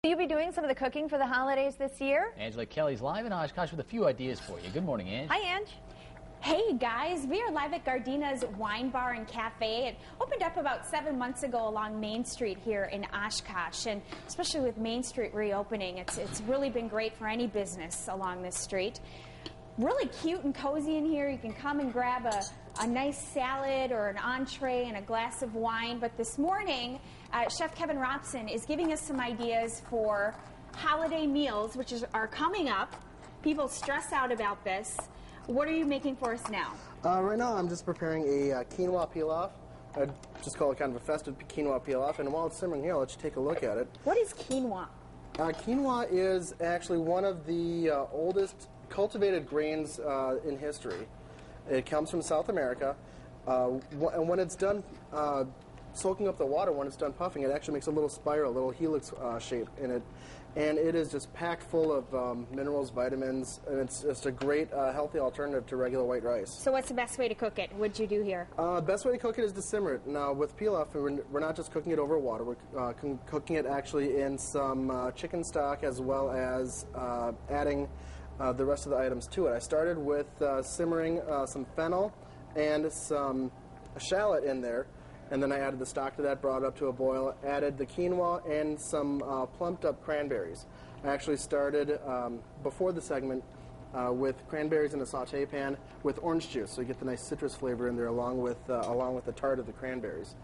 Will you be doing some of the cooking for the holidays this year? Angela Kelly's live in Oshkosh with a few ideas for you. Good morning, Ange. Hi, Ange. Hey guys, we are live at Gardina's Wine Bar and Cafe. It opened up about 7 months ago along Main Street here in Oshkosh, and especially with Main Street reopening, it's really been great for any business along this street. Really cute and cozy in here. You can come and grab a nice salad or an entree and a glass of wine. But this morning, Chef Kevin Robson is giving us some ideas for holiday meals, which are coming up. People stress out about this. What are you making for us now? Right now I'm just preparing a quinoa pilaf. I just call it kind of a festive quinoa pilaf. And while it's simmering here, I'll let you take a look at it. What is quinoa? Quinoa is actually one of the oldest cultivated grains in history. It comes from South America. And when it's done soaking up the water, when it's done puffing, it actually makes a little spiral, a little helix shape in it. And it is just packed full of minerals, vitamins, and it's just a great healthy alternative to regular white rice. So what's the best way to cook it? What'd you do here? Best way to cook it is to simmer it. Now with pilaf, we're not just cooking it over water, we're cooking it actually in some chicken stock as well as adding the rest of the items to it. I started with simmering some fennel and some shallot in there, and then I added the stock to that, brought it up to a boil, added the quinoa and some plumped up cranberries. I actually started before the segment with cranberries in a saute pan with orange juice, so you get the nice citrus flavor in there along with the tart of the cranberries.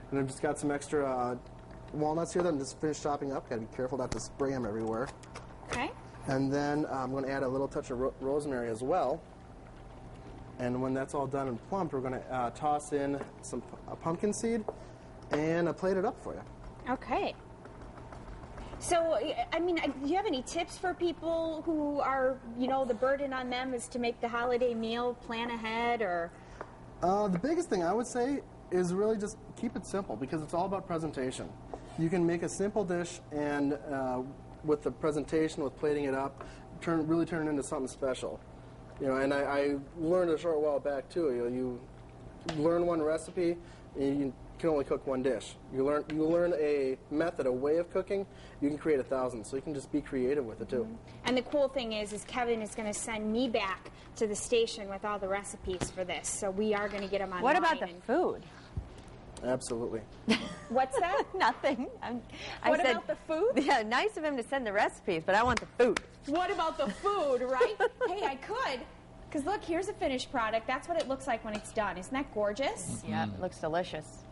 And I've just got some extra walnuts here that I'm just finished chopping up. Got to be careful not to spray them everywhere. Okay. And then I'm going to add a little touch of rosemary as well. And when that's all done and plumped, we're going to toss in some pumpkin seed and plate it up for you. Okay. So, I mean, do you have any tips for people who are, the burden on them is to make the holiday meal, plan ahead, or? The biggest thing I would say is really just keep it simple, because it's all about presentation. You can make a simple dish and with the presentation, with plating it up, really turn it into something special. And I learned a short while back too. You learn one recipe, and you can only cook one dish. You learn a method, a way of cooking, you can create 1,000. So you can just be creative with it too. And the cool thing is Kevin is going to send me back to the station with all the recipes for this. So we are going to get them online. What about the food? Absolutely. What's that? Nothing. What about the food? Yeah, nice of him to send the recipes, but I want the food. What about the food, right? Hey, I could. Because look, here's a finished product. That's what it looks like when it's done. Isn't that gorgeous? Yeah, it looks delicious.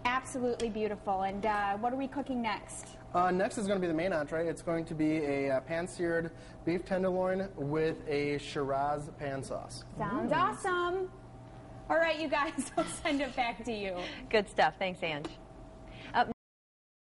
Absolutely beautiful. And what are we cooking next? Next is going to be the main entree. It's going to be a pan-seared beef tenderloin with a Shiraz pan sauce. Sounds awesome. All right, you guys, I'll send it back to you. Good stuff. Thanks, Ange.